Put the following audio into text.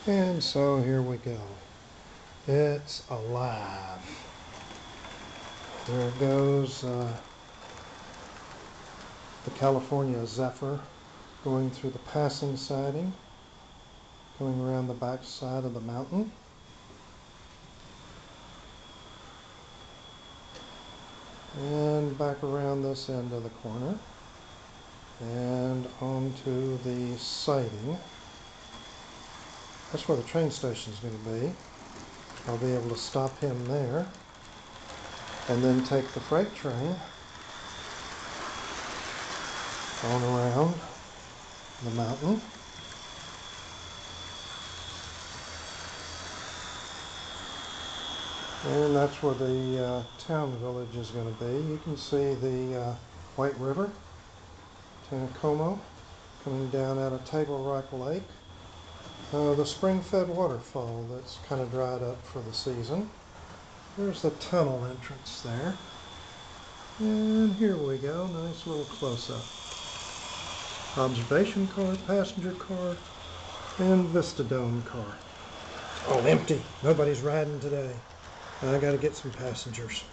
And so here we go. It's alive. There goes the California Zephyr going through the passing siding, going around the back side of the mountain. And back around this end of the corner and onto the siding. That's where the train station is going to be. I'll be able to stop him there and then take the freight train on around the mountain. And that's where the town village is going to be. You can see the White River, Tanacomo, coming down out of Table Rock Lake. The spring-fed waterfall that's kind of dried up for the season. There's the tunnel entrance there. And here we go, nice little close-up. Observation car, passenger car, and Vistadome car. Oh, empty. Nobody's riding today. I gotta get some passengers.